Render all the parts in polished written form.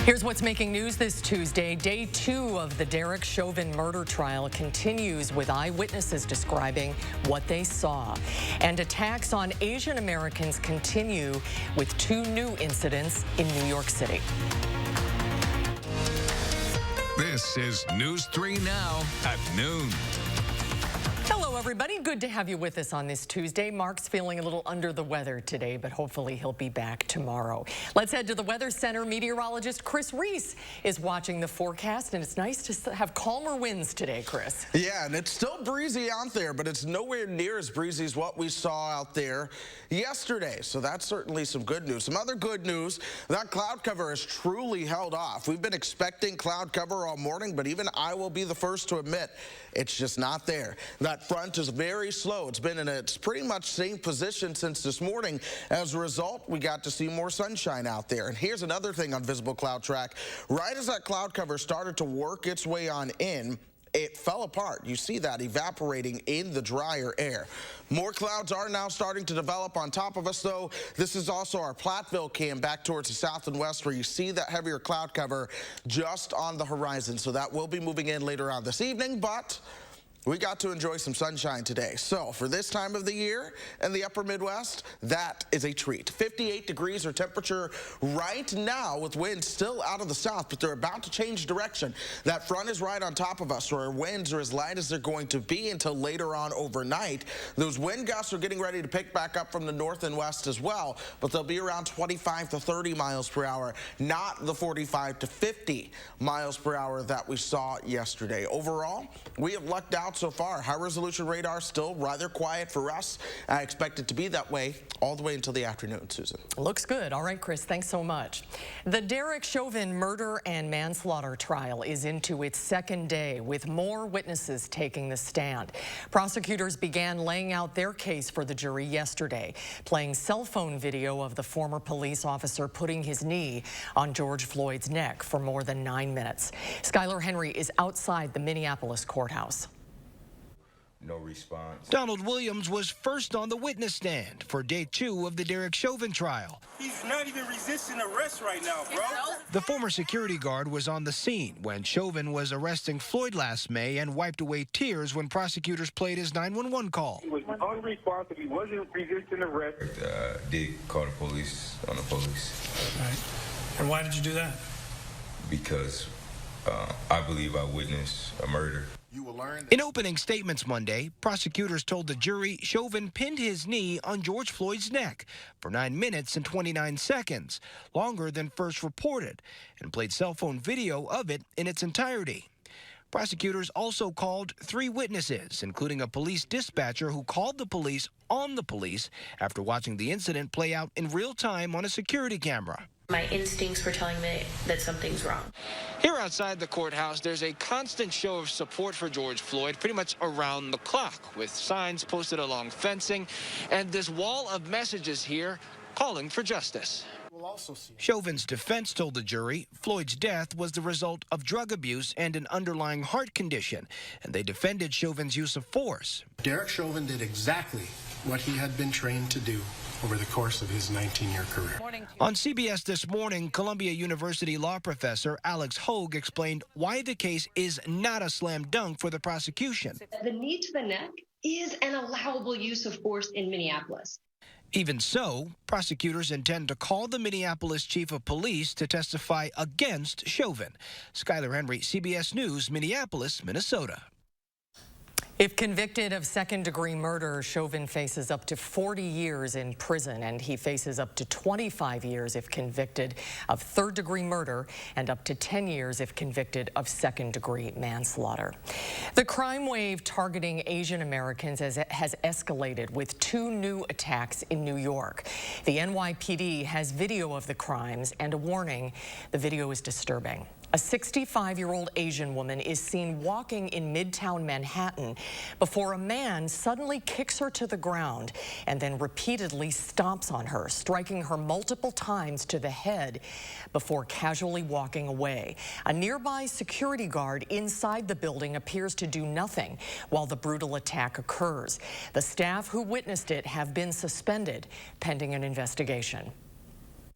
Here's what's making news this Tuesday. Day 2 of the Derek Chauvin murder trial continues with eyewitnesses describing what they saw. And attacks on Asian Americans continue with 2 new incidents in New York City. This is News 3 Now at noon. Hello, everybody. Good to have you with us on this Tuesday. Mark's feeling a little under the weather today, but hopefully he'll be back tomorrow. Let's head to the Weather Center. Meteorologist Chris Reese is watching the forecast, and it's nice to have calmer winds today, Chris. Yeah, and it's still breezy out there, but it's nowhere near as breezy as what we saw out there yesterday. So that's certainly some good news. Some other good news, that cloud cover has truly held off. We've been expecting cloud cover all morning, but even I will be the first to admit it's just not there. That front is very slow. It's been in its pretty much same position since this morning. As a result, we got to see more sunshine out there. And here's another thing on Visible Cloud Track. Right as that cloud cover started to work its way on in, it fell apart. You see that evaporating in the drier air. More clouds are now starting to develop on top of us, though. This is also our Platteville cam back towards the south and west, where you see that heavier cloud cover just on the horizon. So that will be moving in later on this evening, but we got to enjoy some sunshine today. So for this time of the year in the upper Midwest, that is a treat. 58 degrees our temperature right now, with winds still out of the south, but they're about to change direction. That front is right on top of us, so our winds are as light as they're going to be until later on overnight. Those wind gusts are getting ready to pick back up from the north and west as well, but they'll be around 25 to 30 miles per hour, not the 45 to 50 miles per hour that we saw yesterday. Overall, we have lucked out so far. High resolution radar still rather quiet for us. I expect it to be that way all the way until the afternoon, Susan. Looks good. All right, Chris, thanks so much. The Derek Chauvin murder and manslaughter trial is into its second day, with more witnesses taking the stand. Prosecutors began laying out their case for the jury yesterday, playing cell phone video of the former police officer putting his knee on George Floyd's neck for more than 9 minutes. Skylar Henry is outside the Minneapolis courthouse. No response. Donald Williams was first on the witness stand for day 2 of the Derek Chauvin trial. He's not even resisting arrest right now, bro. The former security guard was on the scene when Chauvin was arresting Floyd last May and wiped away tears when prosecutors played his 911 call. He was unresponsive. He wasn't resisting arrest. Did call the police on the police. Right. And why did you do that? Because I believe I witnessed a murder. In opening statements Monday, prosecutors told the jury Chauvin pinned his knee on George Floyd's neck for 9 minutes and 29 seconds, longer than first reported, and played cell phone video of it in its entirety. Prosecutors also called 3 witnesses, including a police dispatcher who called the police on the police after watching the incident play out in real time on a security camera. My instincts were telling me that something's wrong. Here outside the courthouse, there's a constant show of support for George Floyd pretty much around the clock, with signs posted along fencing and this wall of messages here calling for justice. Chauvin's defense told the jury Floyd's death was the result of drug abuse and an underlying heart condition, and they defended Chauvin's use of force. Derek Chauvin did exactly what he had been trained to do over the course of his 19-year career. On CBS This Morning, Columbia University law professor Alex Hogue explained why the case is not a slam dunk for the prosecution. The knee to the neck is an allowable use of force in Minneapolis. Even so, prosecutors intend to call the Minneapolis chief of police to testify against Chauvin. Skylar Henry, CBS News, Minneapolis, Minnesota. If convicted of second-degree murder, Chauvin faces up to 40 years in prison, and he faces up to 25 years if convicted of third-degree murder and up to 10 years if convicted of second-degree manslaughter. The crime wave targeting Asian Americans has escalated with 2 new attacks in New York. The NYPD has video of the crimes and a warning: the video is disturbing. A 65-year-old Asian woman is seen walking in Midtown Manhattan before a man suddenly kicks her to the ground and then repeatedly stomps on her, striking her multiple times to the head before casually walking away. A nearby security guard inside the building appears to do nothing while the brutal attack occurs. The staff who witnessed it have been suspended pending an investigation.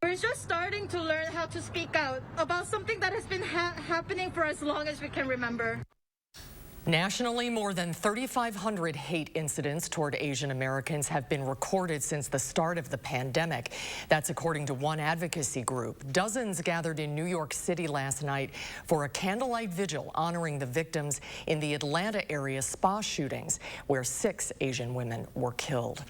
We're just starting to learn how to speak out about something that has been happening for as long as we can remember. Nationally, more than 3,500 hate incidents toward Asian Americans have been recorded since the start of the pandemic. That's according to one advocacy group. Dozens gathered in New York City last night for a candlelight vigil honoring the victims in the Atlanta area spa shootings, where 6 Asian women were killed.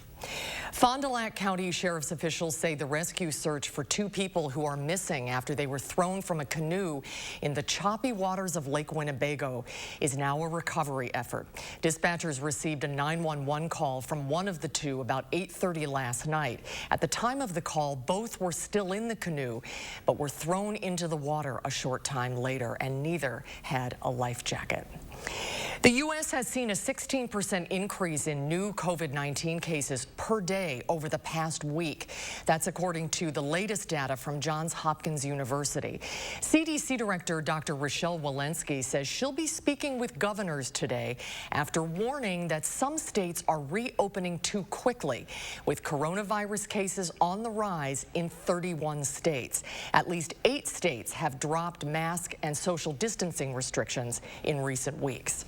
Fond du Lac County Sheriff's officials say the rescue search for 2 people who are missing after they were thrown from a canoe in the choppy waters of Lake Winnebago is now a recovery effort. Dispatchers received a 911 call from one of the 2 about 8:30 last night. At the time of the call, both were still in the canoe, but were thrown into the water a short time later, and neither had a life jacket. The U.S. has seen a 16% increase in new COVID-19 cases per day over the past week. That's according to the latest data from Johns Hopkins University. CDC Director Dr. Rochelle Walensky says she'll be speaking with governors today after warning that some states are reopening too quickly, with coronavirus cases on the rise in 31 states. At least 8 states have dropped mask and social distancing restrictions in recent weeks.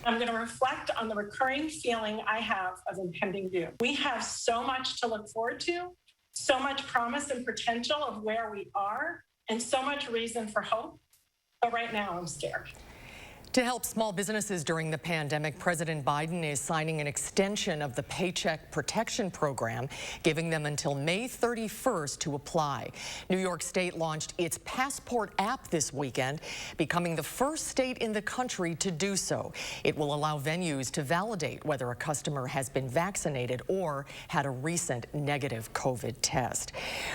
I'm going to reflect on the recurring feeling I have of impending doom. We have so much to look forward to, so much promise and potential of where we are, and so much reason for hope. But right now, I'm scared. To help small businesses during the pandemic, President Biden is signing an extension of the Paycheck Protection Program, giving them until May 31st to apply. New York State launched its Passport app this weekend, becoming the first state in the country to do so. It will allow venues to validate whether a customer has been vaccinated or had a recent negative COVID test.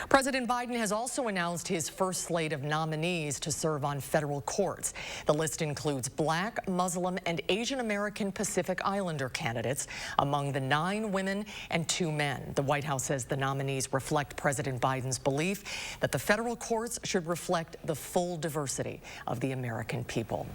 President Biden has also announced his first slate of nominees to serve on federal courts. The list includes Black, Muslim, and Asian American Pacific Islander candidates among the 9 women and 2 men. The White House says the nominees reflect President Biden's belief that the federal courts should reflect the full diversity of the American people.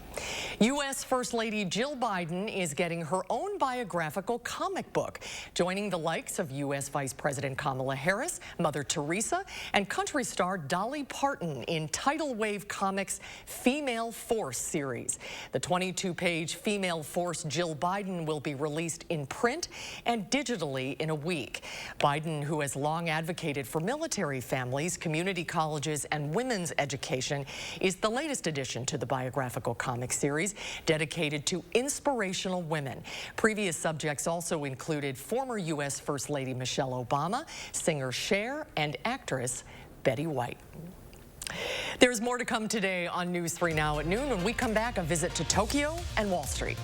U.S. First Lady Jill Biden is getting her own biographical comic book, joining the likes of U.S. Vice President Kamala Harris, Mother Teresa, and country star Dolly Parton in Tidal Wave Comics' Female Force series. The 22-page Female Force Jill Biden will be released in print and digitally in a week. Biden, who has long advocated for military families, community colleges, and women's education, is the latest addition to the biographical comic series dedicated to inspirational women. Previous subjects also included former U.S. First Lady Michelle Obama, singer Cher, and actress Betty White. There's more to come today on News 3 Now at noon. When we come back, a visit to Tokyo and Wall Street.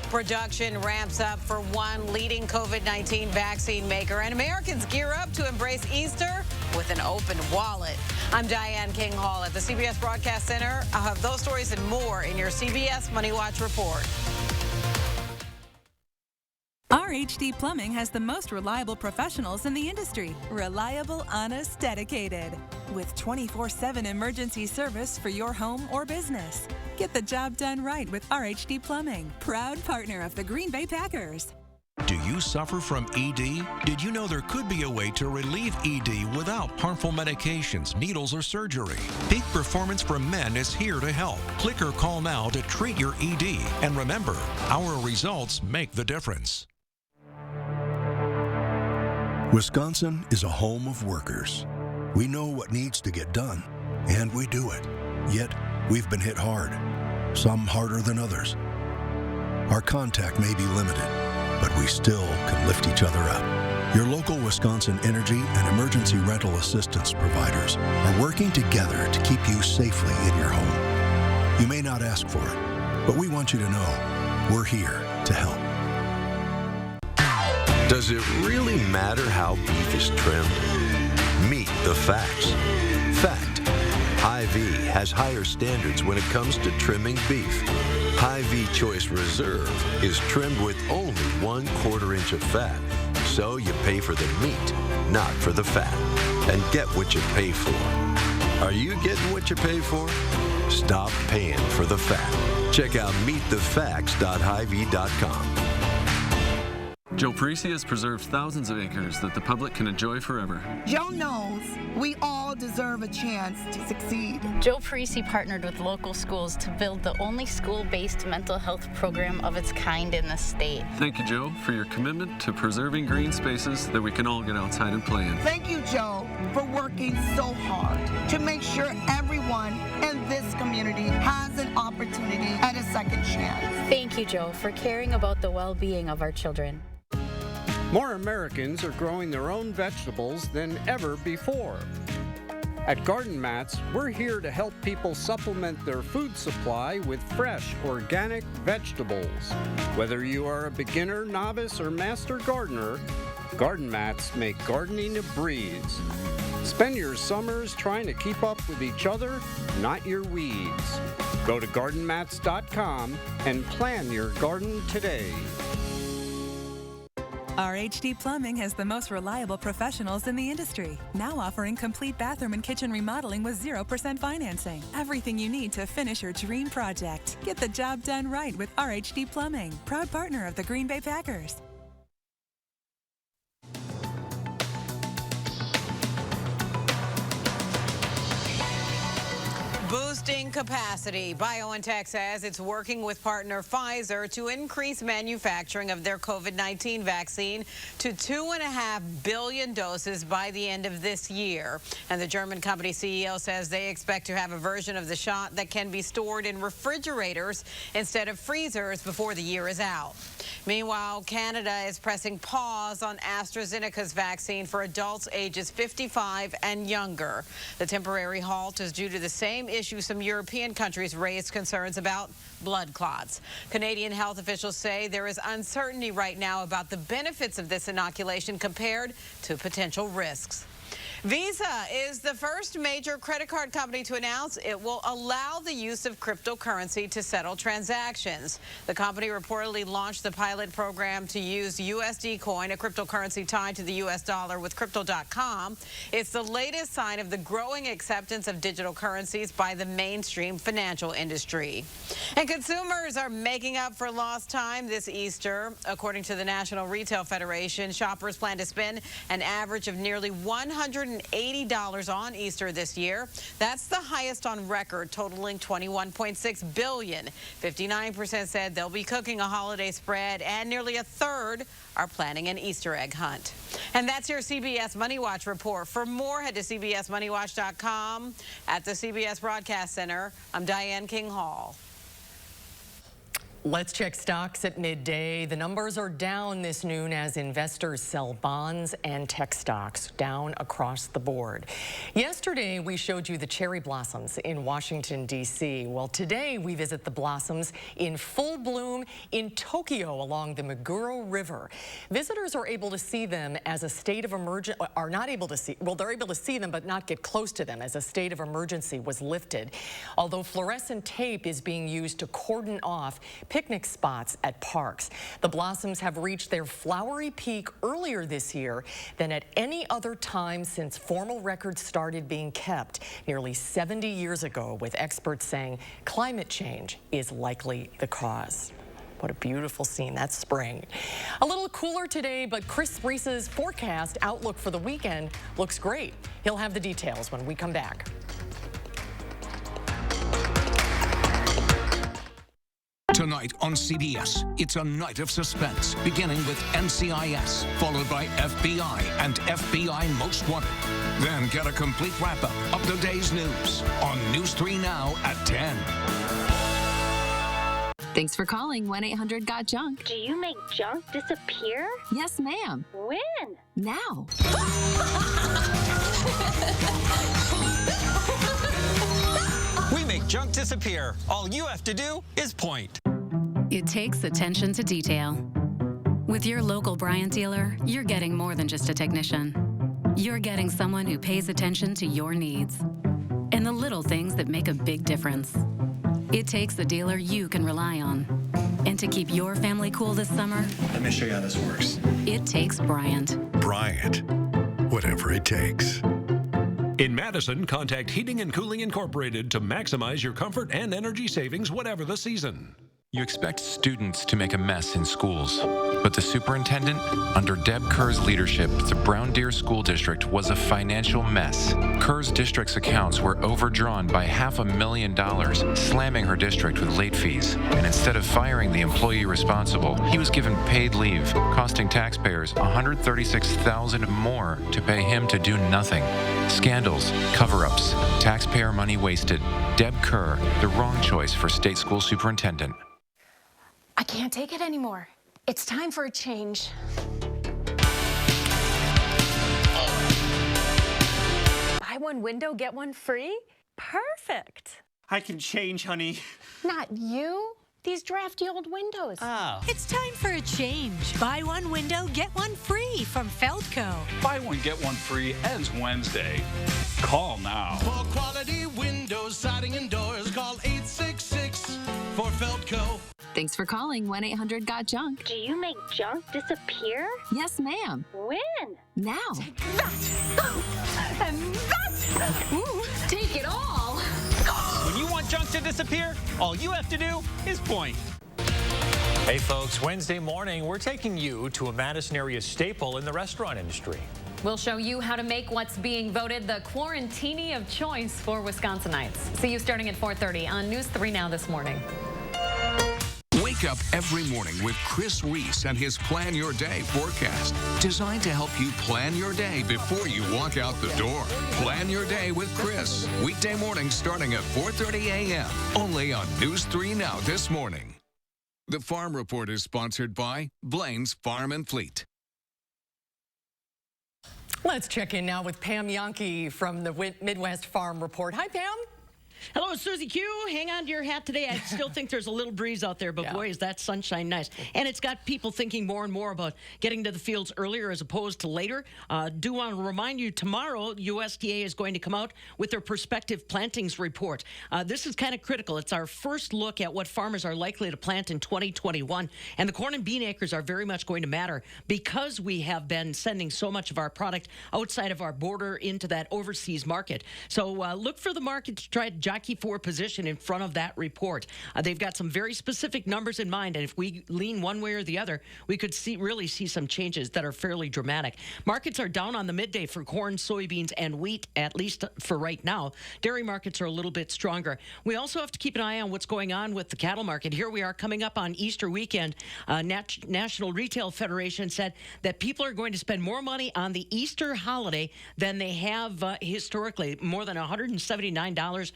Production ramps up for one leading COVID-19 vaccine maker, and Americans gear up to embrace Easter with an open wallet. I'm Diane King Hall at the CBS Broadcast Center. I'll have those stories and more in your CBS Money Watch report. RHD Plumbing has the most reliable professionals in the industry. Reliable, honest, dedicated. With 24/7 emergency service for your home or business. Get the job done right with RHD Plumbing, proud partner of the Green Bay Packers. Do you suffer from ED? Did you know there could be a way to relieve ED without harmful medications, needles, or surgery? Peak Performance for Men is here to help. Click or call now to treat your ED. And remember, our results make the difference. Wisconsin is a home of workers. We know what needs to get done, and we do it. Yet, we've been hit hard, some harder than others. Our contact may be limited, but we still can lift each other up. Your local Wisconsin energy and emergency rental assistance providers are working together to keep you safely in your home. You may not ask for it, but we want you to know we're here to help. Does it really matter how beef is trimmed? Meet the facts. Fact: Hy-Vee has higher standards when it comes to trimming beef. Hy-Vee Choice Reserve is trimmed with only 1/4 inch of fat, so you pay for the meat, not for the fat, and get what you pay for. Are you getting what you pay for? Stop paying for the fat. Check out meetthefacts.hyvee.com. Joe Parisi has preserved thousands of acres that the public can enjoy forever. Joe knows we all deserve a chance to succeed. Joe Parisi partnered with local schools to build the only school-based mental health program of its kind in the state. Thank you, Joe, for your commitment to preserving green spaces that we can all get outside and play in. Thank you, Joe, for working so hard to make sure everyone in this community has an opportunity at a second chance. Thank you, Joe, for caring about the well-being of our children. More Americans are growing their own vegetables than ever before. At Garden Mats, we're here to help people supplement their food supply with fresh, organic vegetables. Whether you are a beginner, novice, or master gardener, Garden Mats make gardening a breeze. Spend your summers trying to keep up with each other, not your weeds. Go to gardenmats.com and plan your garden today. RHD Plumbing has the most reliable professionals in the industry, now offering complete bathroom and kitchen remodeling with 0% financing. Everything you need to finish your dream project. Get the job done right with RHD Plumbing, proud partner of the Green Bay Packers. Boosting capacity. BioNTech says it's working with partner Pfizer to increase manufacturing of their COVID-19 vaccine to 2.5 billion doses by the end of this year. And the German company CEO says they expect to have a version of the shot that can be stored in refrigerators instead of freezers before the year is out. Meanwhile, Canada is pressing pause on AstraZeneca's vaccine for adults ages 55 and younger. The temporary halt is due to the same issue some European countries raised concerns about: blood clots. Canadian health officials say there is uncertainty right now about the benefits of this inoculation compared to potential risks. Visa is the first major credit card company to announce it will allow the use of cryptocurrency to settle transactions. The company reportedly launched the pilot program to use USD Coin, a cryptocurrency tied to the US dollar, with Crypto.com. It's the latest sign of the growing acceptance of digital currencies by the mainstream financial industry. And consumers are making up for lost time this Easter. According to the National Retail Federation, shoppers plan to spend an average of nearly $180 on Easter this year. That's the highest on record, totaling $21.6 billion. 59% said they'll be cooking a holiday spread, and nearly a third are planning an Easter egg hunt. And that's your CBS Money Watch report. For more, head to cbsmoneywatch.com. At the CBS Broadcast Center, I'm Diane King Hall. Let's check stocks at midday. The numbers are down this noon as investors sell bonds and tech stocks, down across the board. Yesterday, we showed you the cherry blossoms in Washington, D.C. Well, today we visit the blossoms in full bloom in Tokyo along the Meguro River. Visitors are able to see them as a state of emergency, are not able to see, well, they're able to see them but not get close to them as a state of emergency was lifted. Although fluorescent tape is being used to cordon off picnic spots at parks. The blossoms have reached their flowery peak earlier this year than at any other time since formal records started being kept nearly 70 years ago, with experts saying climate change is likely the cause. What a beautiful scene. That's spring. A little cooler today, but Chris Reese's forecast outlook for the weekend looks great. He'll have the details when we come back. Tonight on CBS, it's a night of suspense, beginning with NCIS, followed by FBI and FBI Most Wanted. Then get a complete wrap-up of the day's news on News 3 Now at 10. Thanks for calling 1-800-GOT-JUNK. Do you make junk disappear? Yes, ma'am. When? Now. We make junk disappear. All you have to do is point. It takes attention to detail. With your local Bryant dealer, you're getting more than just a technician. You're getting someone who pays attention to your needs and the little things that make a big difference. It takes a dealer you can rely on. And to keep your family cool this summer, let me show you how this works. It takes Bryant. Bryant, whatever it takes. In Madison, contact Heating and Cooling Incorporated to maximize your comfort and energy savings, whatever the season. You expect students to make a mess in schools, but the superintendent, under Deb Kerr's leadership, the Brown Deer School District was a financial mess. Kerr's district's accounts were overdrawn by $500,000, slamming her district with late fees. And instead of firing the employee responsible, he was given paid leave, costing taxpayers $136,000 more to pay him to do nothing. Scandals, cover-ups, taxpayer money wasted. Deb Kerr, the wrong choice for state school superintendent. I can't take it anymore. It's time for a change. Buy one window, get one free? Perfect. I can change, honey. Not you. These drafty old windows. Oh. It's time for a change. Buy one window, get one free from Feldco. Buy one, get one free ends Wednesday. Call now. For quality windows, siding, and doors, call 866 for Feldco. Thanks for calling 1-800-GOT-JUNK. Do you make junk disappear? Yes, ma'am. When? Now. Take that! And that! Ooh, take it all! When you want junk to disappear, all you have to do is point. Hey folks, Wednesday morning, we're taking you to a Madison area staple in the restaurant industry. We'll show you how to make what's being voted the quarantini of choice for Wisconsinites. See you starting at 4:30 on News 3 Now this morning. Wake up every morning with Chris Reese and his Plan Your Day forecast, designed to help you plan your day before you walk out the door. Plan Your Day with Chris, weekday mornings starting at 4:30 a.m. only on News 3 Now this morning. The Farm Report is sponsored by Blaine's Farm and Fleet. Let's check in now with Pam Yankee from the Midwest Farm Report. Hi, Pam. Hello, Susie Q. Hang on to your hat today. I still think there's a little breeze out there, but boy, is that sunshine nice. And it's got people thinking more and more about getting to the fields earlier as opposed to later. Do want to remind you, tomorrow, USDA is going to come out with their prospective plantings report. This is kind of critical. It's our first look at what farmers are likely to plant in 2021. And the corn and bean acres are very much going to matter because we have been sending so much of our product outside of our border into that overseas market. So look for the market to try to jockey for position in front of that report. They've got some very specific numbers in mind, and if we lean one way or the other, we could really see some changes that are fairly dramatic. Markets are down on the midday for corn, soybeans, and wheat, at least for right now. Dairy markets are a little bit stronger. We also have to keep an eye on what's going on with the cattle market. Here we are coming up on Easter weekend. National Retail Federation said that people are going to spend more money on the Easter holiday than they have historically, more than $179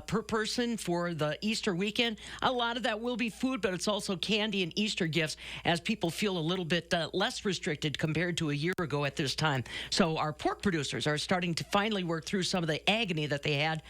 per person for the Easter weekend. A lot of that will be food, but it's also candy and Easter gifts as people feel a little bit less restricted compared to a year ago at this time. So our pork producers are starting to finally work through some of the agony that they had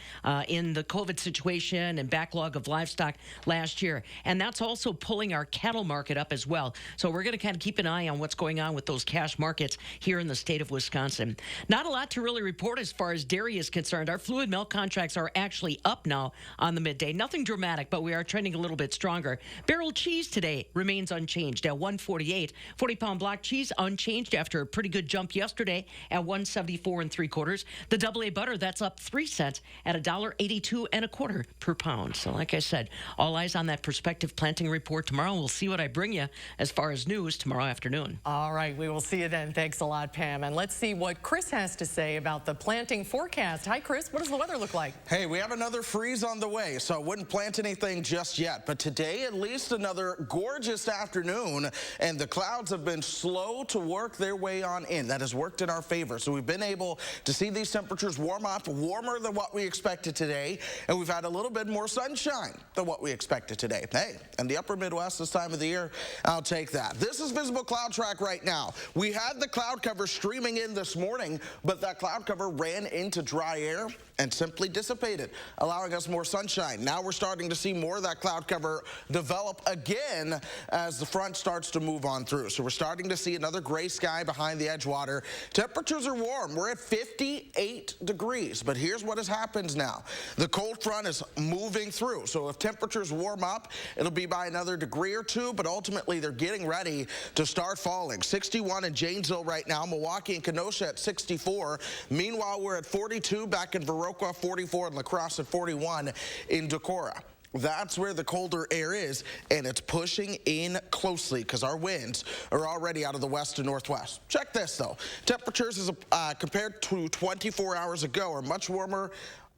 in the COVID situation and backlog of livestock last year. And that's also pulling our cattle market up as well. So we're going to kind of keep an eye on what's going on with those cash markets here in the state of Wisconsin. Not a lot to really report as far as dairy is concerned. Our fluid milk contracts are actually up now on the midday. Nothing dramatic, but we are trending a little bit stronger. Barrel cheese today remains unchanged at $1.48. 40-pound block cheese unchanged after a pretty good jump yesterday at $1.74 3/4. The AA butter, that's up 3 cents at $1.82 1/4 per pound. So like I said, all eyes on that prospective planting report tomorrow. We'll see what I bring you as far as news tomorrow afternoon. All right, we will see you then. Thanks a lot, Pam. And let's see what Chris has to say about the planting forecast. Hi, Chris. What does the weather look like? Hey, we have another freeze on the way, so I wouldn't plant anything just yet. But today, at least another gorgeous afternoon, and the clouds have been slow to work their way on in. That has worked in our favor. So we've been able to see these temperatures warm up, warmer than what we expected today, and we've had a little bit more sunshine than what we expected today. Hey, and the upper Midwest this time of the year, I'll take that. This is Visible Cloud Track right now. We had the cloud cover streaming in this morning, but that cloud cover ran into dry air and simply dissipated, allowing us more sunshine. Now we're starting to see more of that cloud cover develop again as the front starts to move on through. So we're starting to see another gray sky behind the Edgewater. Temperatures are warm. We're at 58 degrees, but here's what has happened now. The cold front is moving through. So if temperatures warm up, it'll be by another degree or two, but ultimately they're getting ready to start falling. 61 in Janesville right now, Milwaukee and Kenosha at 64. Meanwhile, we're at 42 back in Viroqua, 44 in La Crosse, at 41 in Decorah. That's where the colder air is, and it's pushing in closely because our winds are already out of the west and northwest. Check this, though. Temperatures as compared to 24 hours ago are much warmer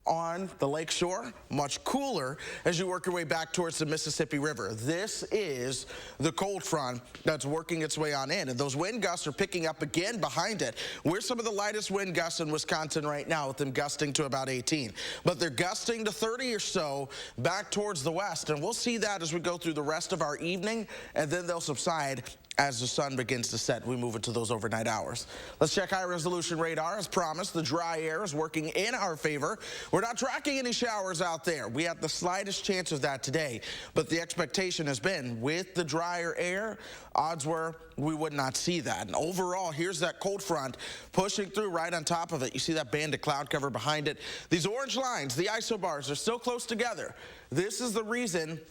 on the lake shore, much cooler as you work your way back towards the Mississippi River. This is the cold front that's working its way on in, and those wind gusts are picking up again behind it. We're some of the lightest wind gusts in Wisconsin right now, with them gusting to about 18. But they're gusting to 30 or so back towards the west, and we'll see that as we go through the rest of our evening, and then they'll subside as the sun begins to set. We move into those overnight hours. Let's check high-resolution radar. As promised, the dry air is working in our favor. We're not tracking any showers out there. We have the slightest chance of that today, but the expectation has been with the drier air, odds were we would not see that. And overall, here's that cold front pushing through right on top of it. You see that band of cloud cover behind it. These orange lines, the isobars, are so close together. This is the reason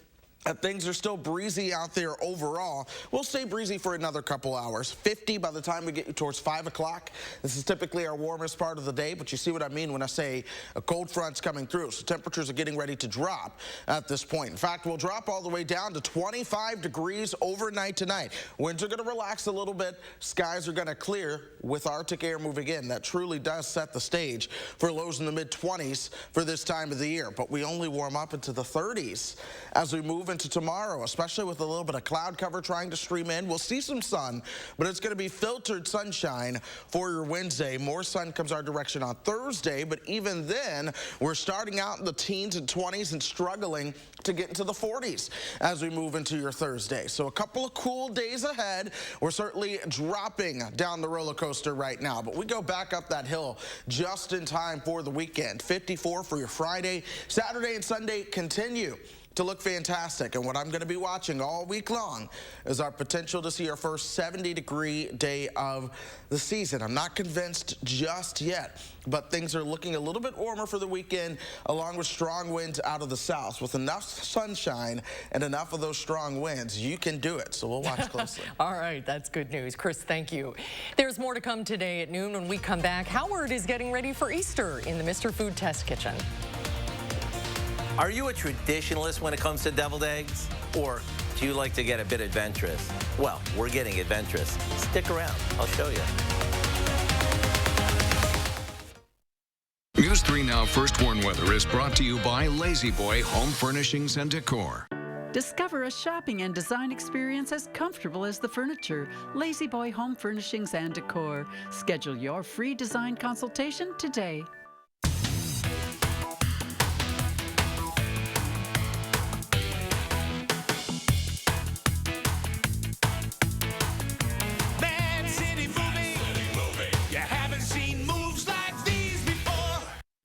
things are still breezy out there overall. We'll stay breezy for another couple hours. 50 by the time we get towards 5 o'clock. This is typically our warmest part of the day, but you see what I mean when I say a cold front's coming through. So temperatures are getting ready to drop at this point. In fact, we'll drop all the way down to 25 degrees overnight tonight. Winds are going to relax a little bit. Skies are going to clear with Arctic air moving in. That truly does set the stage for lows in the mid-20s for this time of the year. But we only warm up into the 30s as we move into tomorrow, especially with a little bit of cloud cover trying to stream in. We'll see some sun, but it's going to be filtered sunshine for your Wednesday. More sun comes our direction on Thursday, but even then, we're starting out in the teens and 20s and struggling to get into the 40s as we move into your Thursday. So a couple of cool days ahead. We're certainly dropping down the roller coaster right now, but we go back up that hill just in time for the weekend. 54 for your Friday. Saturday and Sunday continue to look fantastic, and what I'm going to be watching all week long is our potential to see our first 70-degree day of the season. I'm not convinced just yet, but things are looking a little bit warmer for the weekend, along with strong winds out of the south. With enough sunshine and enough of those strong winds, you can do it, so we'll watch closely. All right, that's good news. Chris, thank you. There's more to come today at noon when we come back. Howard is getting ready for Easter in the Mr. Food Test Kitchen. Are you a traditionalist when it comes to deviled eggs? Or do you like to get a bit adventurous? Well, we're getting adventurous. Stick around. I'll show you. News 3 Now First Warn Weather is brought to you by Lazy Boy Home Furnishings and Decor. Discover a shopping and design experience as comfortable as the furniture. Lazy Boy Home Furnishings and Decor. Schedule your free design consultation today.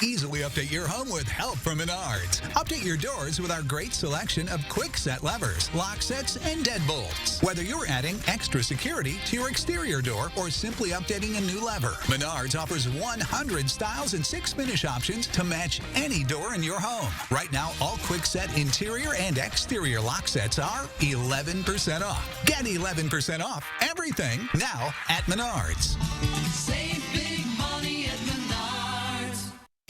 Easily update your home with help from Menards. Update your doors with our great selection of quick set levers, lock sets, and deadbolts. Whether you're adding extra security to your exterior door or simply updating a new lever, Menards offers 100 styles and 6 finish options to match any door in your home. Right now, all quick set interior and exterior lock sets are 11% off. Get 11% off everything now at Menards. Save big money at Menards.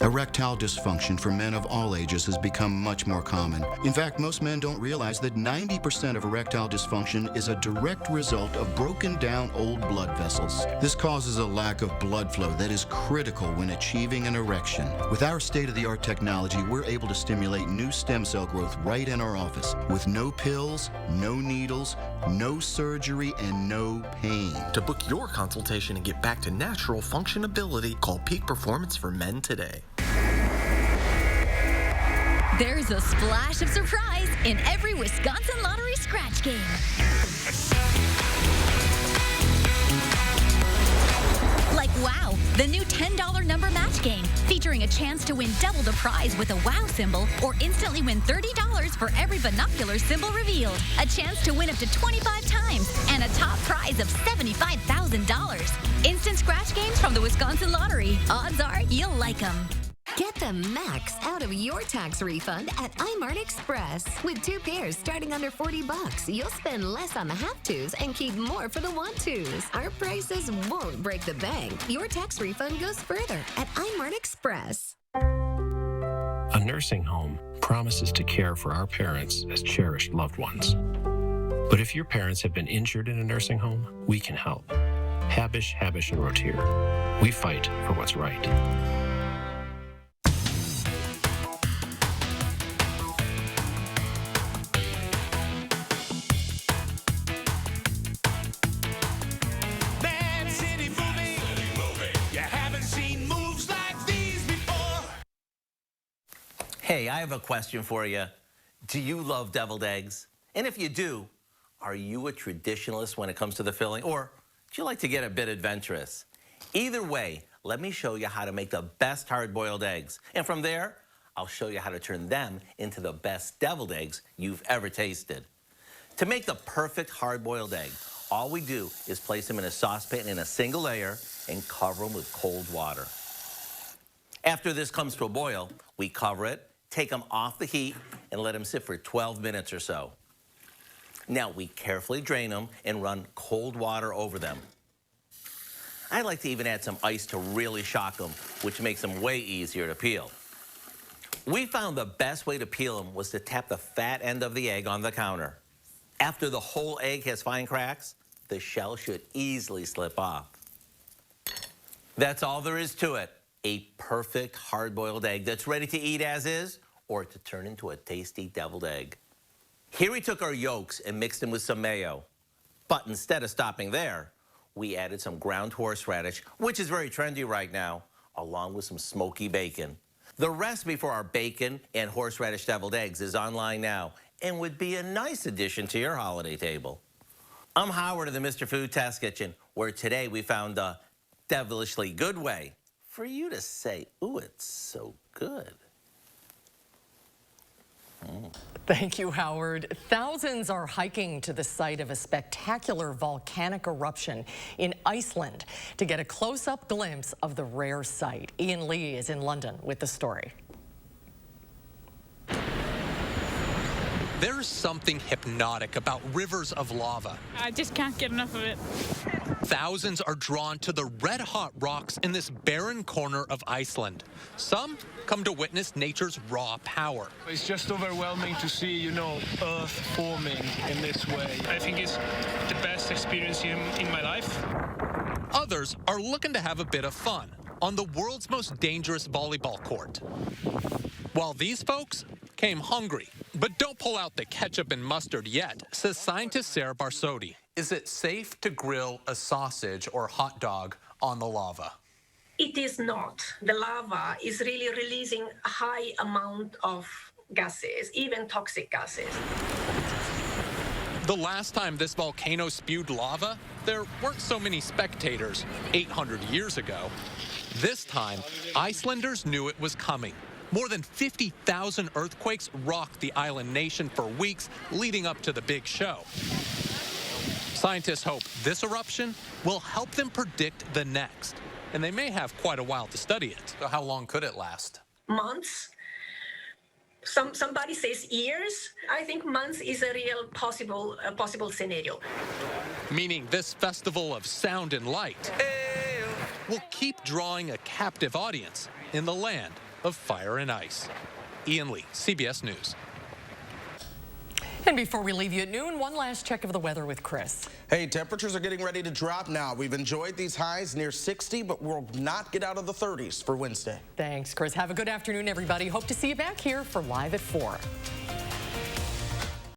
Erectile dysfunction for men of all ages has become much more common. In fact, most men don't realize that 90% of erectile dysfunction is a direct result of broken down old blood vessels. This causes a lack of blood flow that is critical when achieving an erection. With our state-of-the-art technology, we're able to stimulate new stem cell growth right in our office with no pills, no needles, no surgery, and no pain. To book your consultation and get back to natural functionability, call Peak Performance for Men today. There's a splash of surprise in every Wisconsin Lottery scratch game. Like WOW, the new $10 number match game, featuring a chance to win double the prize with a WOW symbol or instantly win $30 for every binocular symbol revealed. A chance to win up to 25 times and a top prize of $75,000. Instant scratch games from the Wisconsin Lottery. Odds are you'll like them. Get the max out of your tax refund at iMart Express. With 2 pairs starting under $40, you'll spend less on the have-tos and keep more for the want-tos. Our prices won't break the bank. Your tax refund goes further at iMart Express. A nursing home, promises to care for our parents as cherished loved ones. But if your parents have been injured in a nursing home, we can help. Habish, Habish, and Rotier. We fight for what's right. Hey, I have a question for you. Do you love deviled eggs? And if you do, are you a traditionalist when it comes to the filling, or do you like to get a bit adventurous? Either way, let me show you how to make the best hard-boiled eggs. And from there, I'll show you how to turn them into the best deviled eggs you've ever tasted. To make the perfect hard-boiled egg, all we do is place them in a saucepan in a single layer and cover them with cold water. After this comes to a boil, we cover it, take them off the heat, and let them sit for 12 minutes or so. Now, we carefully drain them and run cold water over them. I like to even add some ice to really shock them, which makes them way easier to peel. We found the best way to peel them was to tap the fat end of the egg on the counter. After the whole egg has fine cracks, the shell should easily slip off. That's all there is to it. A perfect hard-boiled egg that's ready to eat as is, or to turn into a tasty deviled egg. Here we took our yolks and mixed them with some mayo. But instead of stopping there, we added some ground horseradish, which is very trendy right now, along with some smoky bacon. The recipe for our bacon and horseradish deviled eggs is online now and would be a nice addition to your holiday table. I'm Howard of the Mr. Food Test Kitchen, where today we found a devilishly good way for you to say, ooh, it's so good. Thank you, Howard. Thousands are hiking to the site of a spectacular volcanic eruption in Iceland to get a close-up glimpse of the rare site. Ian Lee is in London with the story. There's something hypnotic about rivers of lava. I just can't get enough of it. Thousands are drawn to the red-hot rocks in this barren corner of Iceland. Some come to witness nature's raw power. It's just overwhelming to see, Earth forming in this way. I think it's the best experience in my life. Others are looking to have a bit of fun on the world's most dangerous volleyball court. While these folks came hungry. But don't pull out the ketchup and mustard yet, says scientist Sarah Barsotti. Is it safe to grill a sausage or hot dog on the lava? It is not. The lava is really releasing a high amount of gases, even toxic gases. The last time this volcano spewed lava, there weren't so many spectators 800 years ago. This time, Icelanders knew it was coming. More than 50,000 earthquakes rocked the island nation for weeks leading up to the big show. Scientists hope this eruption will help them predict the next, and they may have quite a while to study it. So how long could it last? Months. Somebody says years. I think months is a real possible scenario. Meaning this festival of sound and light will keep drawing a captive audience in the land of fire and ice. Ian Lee, CBS News. And before we leave you at noon, one last check of the weather with Chris. Hey, temperatures are getting ready to drop now. We've enjoyed these highs near 60, but we'll not get out of the 30s for Wednesday. Thanks, Chris. Have a good afternoon, everybody. Hope to see you back here for Live at 4.